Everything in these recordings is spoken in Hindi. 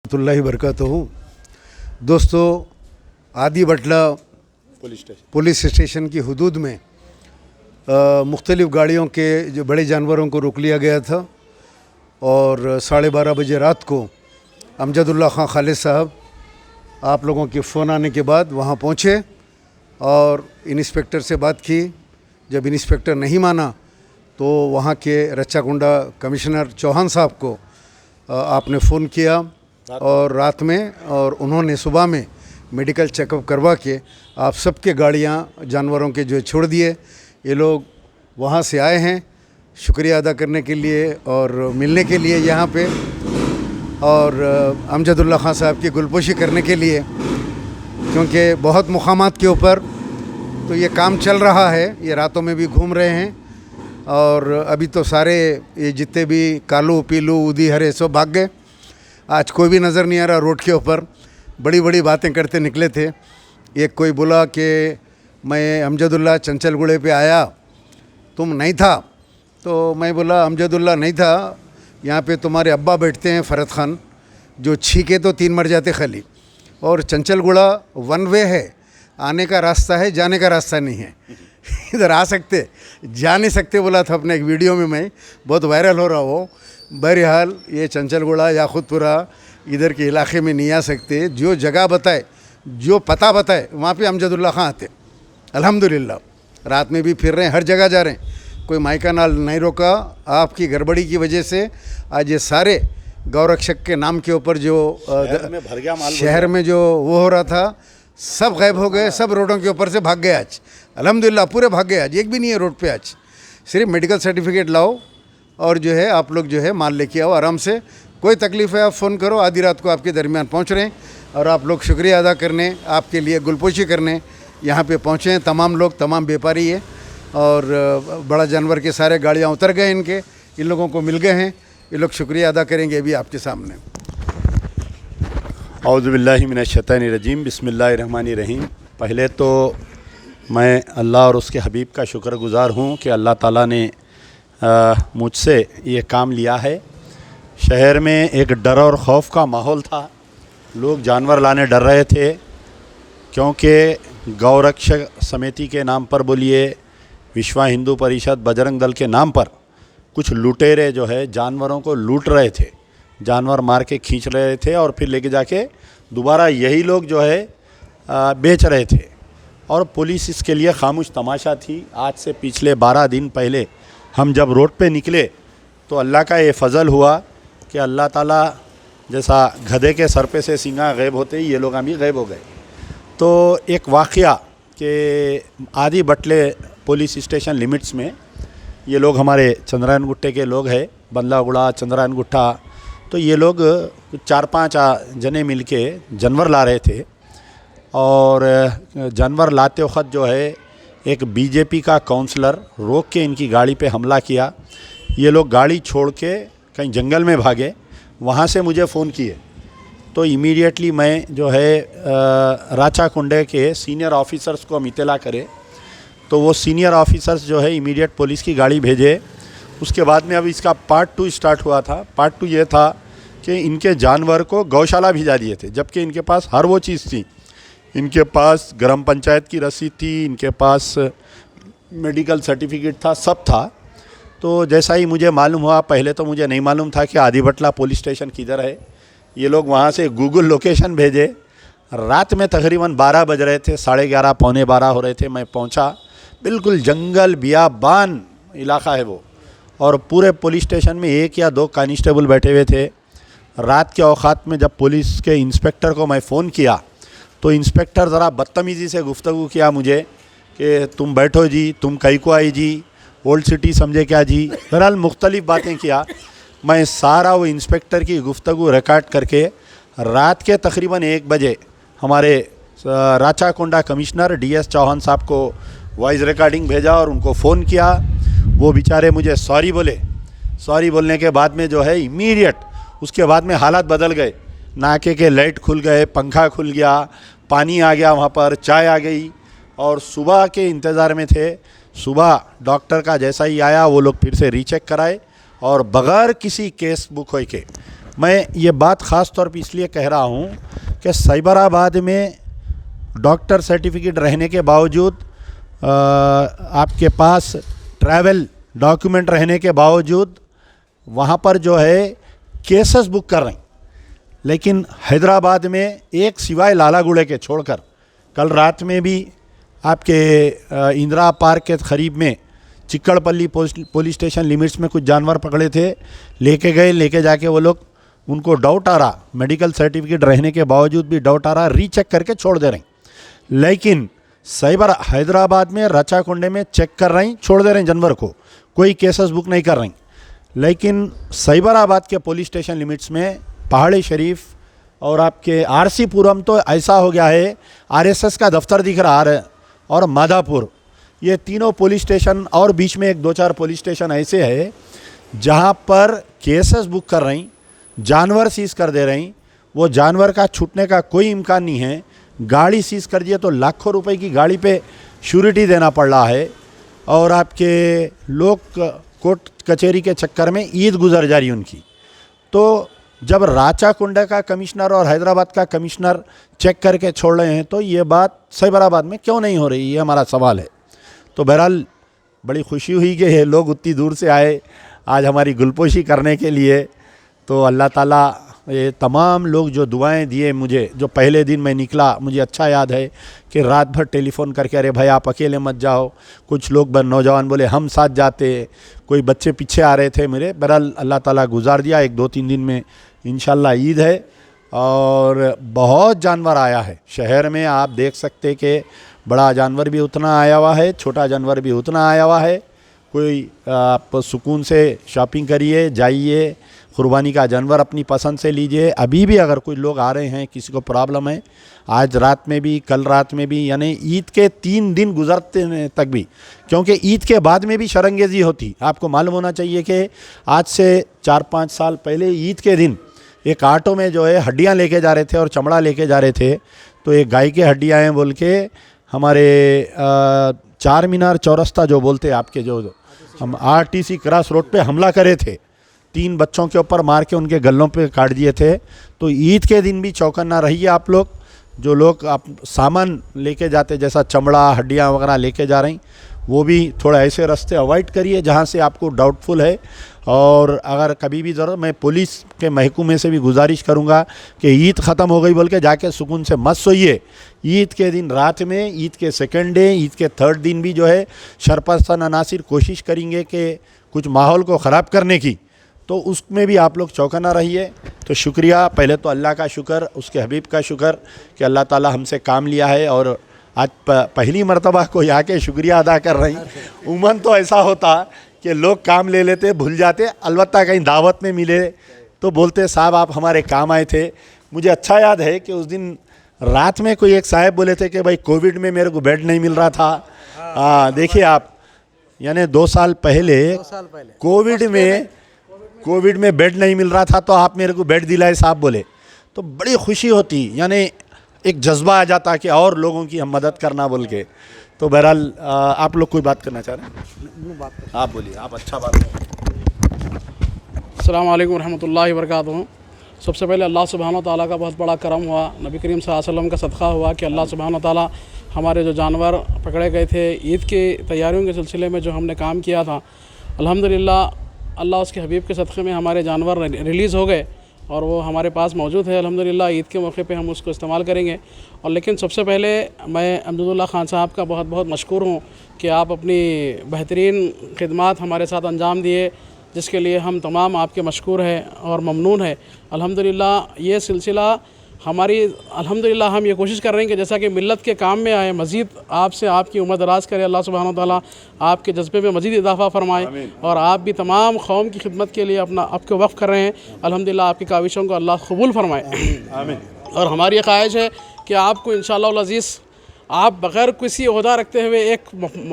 रहमतुल्लाहि बरकातहू। दोस्तों, आदि बटला पुलिस स्टेशन की हुदूद में मुख्तलिफ़ गाड़ियों के जो बड़े जानवरों को रोक लिया गया था और 12:30 बजे रात को अमजदुल्ला खां खालिद साहब आप लोगों के फ़ोन आने के बाद वहाँ पहुँचे और इंस्पेक्टर से बात की। जब इंस्पेक्टर नहीं माना तो वहाँ के रच्चाकुंडा कमिश्नर चौहान साहब को आपने फ़ोन किया और रात में, और उन्होंने सुबह में मेडिकल चेकअप करवा के आप सबके गाड़ियाँ जानवरों के जो छोड़ दिए। ये लोग वहाँ से आए हैं शुक्रिया अदा करने के लिए और मिलने के लिए यहाँ पे, और अमजदुल्ला खां साहब की गुलपोशी करने के लिए, क्योंकि बहुत मुकामात के ऊपर तो ये काम चल रहा है। ये रातों में भी घूम रहे हैं और अभी तो सारे ये जितने भी कालू पीलू उदी हरे सब भाग गए। आज कोई भी नज़र नहीं आ रहा रोड के ऊपर। बड़ी बड़ी बातें करते निकले थे। एक कोई बोला कि मैं अमजदुल्ला चंचलगुड़े पे आया, तुम नहीं था। तो मैं बोला अमजदुल्ला नहीं था, यहाँ पे तुम्हारे अब्बा बैठते हैं फ़रत ख़ान, जो छीके तो 3 मर जाते खाली। और चंचलगुड़ा वन वे है, आने का रास्ता है, जाने का रास्ता नहीं है। इधर आ सकते जा नहीं सकते बोला था अपने एक वीडियो में, मैं बहुत वायरल हो रहा हो। बहरहाल ये चंचलगुड़ा या खुदपुरा इधर के इलाके में नहीं आ सकते। जो जगह बताए, जो पता बताए, वहाँ पे अमजदुल्ला खां आते। अल्हम्दुलिल्लाह रात में भी फिर रहे हैं, हर जगह जा रहे हैं। कोई मायका नाल नहीं रोका। आपकी गड़बड़ी की वजह से आज ये सारे गौरक्षक के नाम के ऊपर जो शहर में जो वो हो रहा था, सब गायब हो गए। सब रोडों के ऊपर से भाग गए आज। अल्हम्दुलिल्लाह पूरे भाग गए आज, एक भी नहीं है रोड पे आज। सिर्फ मेडिकल सर्टिफिकेट लाओ और जो है आप लोग जो है माल लेके आओ आराम से। कोई तकलीफ़ है आप फ़ोन करो, आधी रात को आपके दरमियान पहुंच रहे हैं। और आप लोग शुक्रिया अदा करने, आपके लिए गुलपोशी करने यहाँ पे पहुँचे हैं तमाम लोग, तमाम व्यापारी है। और बड़ा जानवर के सारे गाड़ियाँ उतर गए इनके, इन लोगों को मिल गए हैं। ये लोग शुक्रिया अदा करेंगे अभी आपके सामने। औज़ु बिल्लाहि मिनश्शैतानिर्रजीम, बिस्मिल्लाहिर्रहमानिर्रहीम। पहले तो मैं अल्लाह और उसके हबीब का शुक्रगुज़ार हूँ कि अल्लाह ताला ने मुझसे ये काम लिया है। शहर में एक डर और ख़ौफ का माहौल था। लोग जानवर लाने डर रहे थे, क्योंकि गौरक्षक समिति के नाम पर बोलिए, विश्व हिंदू परिषद, बजरंग दल के नाम पर कुछ लुटेरे जो है जानवरों को लूट रहे थे। जानवर मार के खींच रहे थे और फिर लेके जाके दोबारा यही लोग जो है बेच रहे थे। और पुलिस इसके लिए खामोश तमाशा थी। आज से पिछले 12 दिन पहले हम जब रोड पे निकले तो अल्लाह का ये फ़ज़ल हुआ कि अल्लाह ताला जैसा गधे के सर पे से सींगा गायब होते ही ये लोग अभी गायब हो गए। तो एक वाक़या कि आदि बटले पुलिस स्टेशन लिमिट्स में ये लोग हमारे चंद्रायन गुट्टे के लोग हैं, बंदलागुड़ा, चंद्रायन गुट्टा। तो ये लोग 4-5 जने मिल के जानवर ला रहे थे और जानवर लाते वक्त जो है एक बीजेपी का काउंसलर रोक के इनकी गाड़ी पे हमला किया। ये लोग गाड़ी छोड़ के कहीं जंगल में भागे। वहाँ से मुझे फ़ोन किए तो इमीडिएटली मैं जो है राचाकुंडे के सीनियर ऑफिसर्स को हम इत्तला करे तो वो सीनियर ऑफिसर्स जो है इमीडिएट पुलिस की गाड़ी भेजे। उसके बाद में अब इसका पार्ट 2 स्टार्ट हुआ था। पार्ट 2 ये था कि इनके जानवर को गौशाला भिजा दिए थे, जबकि इनके पास हर वो चीज़ थी। इनके पास ग्राम पंचायत की रसीद थी, इनके पास मेडिकल सर्टिफिकेट था, सब था। तो जैसा ही मुझे मालूम हुआ, पहले तो मुझे नहीं मालूम था कि आदि बटला पुलिस स्टेशन किधर है। ये लोग वहाँ से गूगल लोकेशन भेजे। रात में तकरीबन 12 बज रहे थे, 11:30 पौने 12 हो रहे थे। मैं पहुँचा, बिल्कुल जंगल बियाबान इलाका है वो, और पूरे पुलिस स्टेशन में 1 या 2 कांस्टेबल बैठे हुए थे। रात के औकात में जब पुलिस के इंस्पेक्टर को मैं फ़ोन किया तो इंस्पेक्टर ज़रा बदतमीज़ी से गुफ्तगू किया मुझे कि तुम बैठो जी, तुम कहीं को आई जी, ओल्ड सिटी समझे क्या जी। बहरहाल मुख्तलिफ़ बातें किया। मैं सारा वो इंस्पेक्टर की गुफ्तगू रिकॉर्ड करके रात के तकरीबन 1 बजे हमारे राचाकुंडा कमिश्नर DS चौहान साहब को वॉइस रिकॉर्डिंग भेजा और उनको फ़ोन किया। वो बेचारे मुझे सॉरी बोले। सॉरी बोलने के बाद में जो है इमीडिएट उसके बाद में हालात बदल गए। नाके के लाइट खुल गए, पंखा खुल गया, पानी आ गया, वहाँ पर चाय आ गई। और सुबह के इंतज़ार में थे। सुबह डॉक्टर का जैसा ही आया वो लोग फिर से रीचेक कराए और बग़ैर किसी केस बुक होए के मैं ये बात ख़ास तौर पे इसलिए कह रहा हूँ कि साइबराबाद में डॉक्टर सर्टिफिकेट रहने के बावजूद, आपके पास ट्रैवल डॉक्यूमेंट रहने के बावजूद वहाँ पर जो है केसेस बुक कर रहे हैं। लेकिन हैदराबाद में एक सिवाय लालागुड़े के छोड़कर, कल रात में भी आपके इंदिरा पार्क के करीब में चिक्कड़पल्ली पुलिस स्टेशन लिमिट्स में कुछ जानवर पकड़े थे, लेके जाके वो लोग, उनको डाउट आ रहा, मेडिकल सर्टिफिकेट रहने के बावजूद भी डाउट आ रहा, रीचेक करके छोड़ दे रहे हैं। लेकिन हैदराबाद में रचाकुंडे में चेक कर रहे हैं, छोड़ दे रहे हैं जानवर को, कोई केसेस बुक नहीं कर रहे हैं। लेकिन साइबराबाद के पुलिस स्टेशन लिमिट्स में पहाड़ी शरीफ और आपके आरसी पुरम तो ऐसा हो गया है, आरएसएस का दफ्तर दिख रहा है, और माधापुर, ये तीनों पुलिस स्टेशन और बीच में एक दो चार पुलिस स्टेशन ऐसे है जहाँ पर केसेस बुक कर रही, जानवर सीज कर दे रही। वो जानवर का छूटने का कोई इम्कान नहीं है। गाड़ी सीज कर दिए तो लाखों रुपए की गाड़ी पे श्योरिटी देना पड़ रहा है, और आपके लोग कोर्ट कचहरी के चक्कर में ईद गुजर जा रही उनकी। तो जब राचाकुंडा का कमिश्नर और हैदराबाद का कमिश्नर चेक करके छोड़ रहे हैं, तो ये बात साइबराबाद में क्यों नहीं हो रही, ये हमारा सवाल है। तो बहरहाल बड़ी खुशी हुई कि ये लोग उतनी दूर से आए आज हमारी गुलपोशी करने के लिए। तो अल्लाह ताला ये तमाम लोग जो दुआएं दिए मुझे, जो पहले दिन मैं निकला, मुझे अच्छा याद है कि रात भर टेलीफ़ोन करके, अरे भाई आप अकेले मत जाओ, कुछ लोग नौजवान बोले हम साथ जाते, कोई बच्चे पीछे आ रहे थे मेरे। बहरहाल अल्लाह ताला गुजार दिया, 1-2-3 दिन में इंशाल्लाह ईद है। और बहुत जानवर आया है शहर में, आप देख सकते कि बड़ा जानवर भी उतना आया हुआ है, छोटा जानवर भी उतना आया हुआ है। कोई आप सुकून से शॉपिंग करिए, जाइए, कुर्बानी का जानवर अपनी पसंद से लीजिए। अभी भी अगर कोई लोग आ रहे हैं, किसी को प्रॉब्लम है, आज रात में भी, कल रात में भी, यानी ईद के 3 दिन गुजरते तक भी, क्योंकि ईद के बाद में भी शरंगेज़ी होती। आपको मालूम होना चाहिए कि आज से 4-5 साल पहले ईद के दिन एक ऑटो में जो है हड्डियाँ लेके जा रहे थे और चमड़ा लेके जा रहे थे। तो एक गाय की हड्डियाँ हैं बोल के हमारे चार मीनार चौरस्ता जो बोलते आपके, जो हम आरटीसी क्रॉस रोड पे हमला करे थे, 3 बच्चों के ऊपर मार के उनके गलों पे काट दिए थे। तो ईद के दिन भी चौकन्ना रहिए आप लोग, जो लोग आप सामान लेके जाते, जैसा चमड़ा हड्डियाँ वगैरह लेके जा रही, वो भी थोड़ा ऐसे रास्ते अवॉइड करिए जहाँ से आपको डाउटफुल है। और अगर कभी भी ज़रूरत, मैं पुलिस के महकमे से भी गुजारिश करूँगा कि ईद ख़त्म हो गई बोल के जाके सुकून से मत सोइए। ईद के दिन रात में, ईद के सेकंड डे, ईद के थर्ड दिन भी जो है शरपस्तन अनासिर कोशिश करेंगे कि कुछ माहौल को ख़राब करने की, तो उसमें भी आप लोग चौकन्ना रहिए। तो शुक्रिया, पहले तो अल्लाह का शुक्र, उसके हबीब का शुक्र कि अल्लाह ताला हमसे काम लिया है और आज पहली मर्तबा कोई आके शुक्रिया अदा कर रही। उमन तो ऐसा होता कि लोग काम ले लेते, भूल जाते, अलबत्ता कहीं दावत में मिले तो बोलते साहब आप हमारे काम आए थे। मुझे अच्छा याद है कि उस दिन रात में कोई एक साहब बोले थे कि भाई कोविड में मेरे को बेड नहीं मिल रहा था। देखिए आप, यानी 2 साल पहले कोविड में बेड नहीं मिल रहा था, तो आप मेरे को बेड दिलाए साहब बोले, तो बड़ी खुशी होती, यानी एक जज्बा आ जाता कि और लोगों की हम मदद करना बोल के। तो बहरहाल आप लोग कोई बात करना चाह रहे हैं? आप बोलिए, आप अच्छा बात करें। अस्सलाम वालेकुम रहमतुल्लाहि व बरकातुहू। सबसे पहले अल्लाह सुब्हानहू तआला का बहुत बड़ा करम हुआ, नबी करीम सल्लल्लाहु अलैहि वसल्लम का सदका हुआ कि अल्लाह सुब्हानहू तआला हमारे जो जानवर पकड़े गए थे ईद की तैयारियों के सिलसिले में जो हमने काम किया था, अल्हम्दुलिल्लाह अल्लाह उसके हबीब के सदक़े में हमारे जानवर रिलीज़ हो गए और वो हमारे पास मौजूद है। अल्हम्दुलिल्लाह ईद के मौके पे हम उसको इस्तेमाल करेंगे। और लेकिन सबसे पहले मैं अमजदुल्लाह ख़ान साहब का बहुत बहुत मशकूर हूँ कि आप अपनी बेहतरीन खिदमात हमारे साथ अंजाम दिए, जिसके लिए हम तमाम आपके मशकूर हैं और ममनून है। अल्हम्दुलिल्लाह ये सिलसिला हमारी, अल्हम्दुलिल्लाह हम ये कोशिश कर रहे हैं कि जैसा कि मिल्लत के काम में आए, मज़ीद आपसे आपकी उम्र दराज करे अल्लाह सुब्हानहू तआला, आपके जज्बे में मज़ीद इजाफ़ा फरमाए और आप भी तमाम कौम की खिदमत के लिए अपना आपको वक़्फ़ कर रहे हैं। अल्हम्दुलिल्लाह आपकी काविशों को अल्लाह कबूल फरमाए। और हमारी ये ख्वाहिश है कि आपको इंशाअल्लाह अज़ीज़, आप बग़ैर किसी ओहदा रखते हुए एक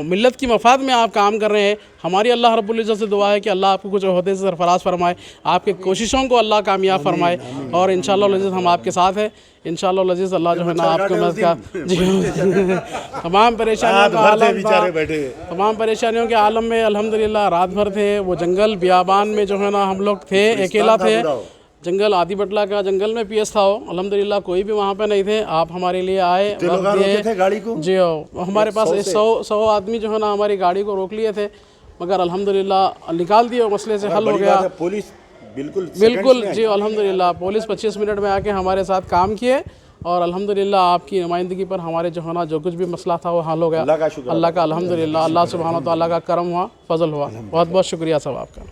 मिल्लत की मफाद में आप काम कर रहे हैं। हमारी अल्लाह रब्बुल इज़्ज़त से दुआ है कि अल्लाह आपको कुछ ओहदे से सरफराज फरमाए, आपके कोशिशों को अल्लाह कामयाब फरमाए और इंशाअल्लाह अज़ीज़ हम आपके साथ हैं। इंशाअल्लाह अज़ीज़ अल्लाह जो है ना आपको मदद का जी तमाम परेशानियों के आलम में अल्हम्दुलिल्लाह रात भर थे, वो जंगल बियाबान में जो है ना हम लोग थे, अकेला थे जंगल आदि बटला का जंगल में पीएस था वो, अल्हम्दुलिल्लाह कोई भी वहाँ पे नहीं थे। आप हमारे लिए आए, वक्त दिए। थे गाड़ी को? जी हमारे पास 100 आदमी जो है ना हमारी गाड़ी को रोक लिए थे, मगर अल्हम्दुलिल्लाह निकाल दिए, मसले से हल हो गया। पुलिस बिल्कुल जी अल्हम्दुलिल्लाह पुलिस 25 मिनट में आके हमारे साथ काम किए और अल्हम्दुलिल्लाह आपकी नुमाइंदगी पर हमारे जो है ना जो कुछ भी मसला था वो हल हो गया। अल्लाह का अल्हम्दुलिल्लाह, अल्लाह सुब्हानहू तआला का करम हुआ, फजल हुआ। बहुत बहुत शुक्रिया सब आपका।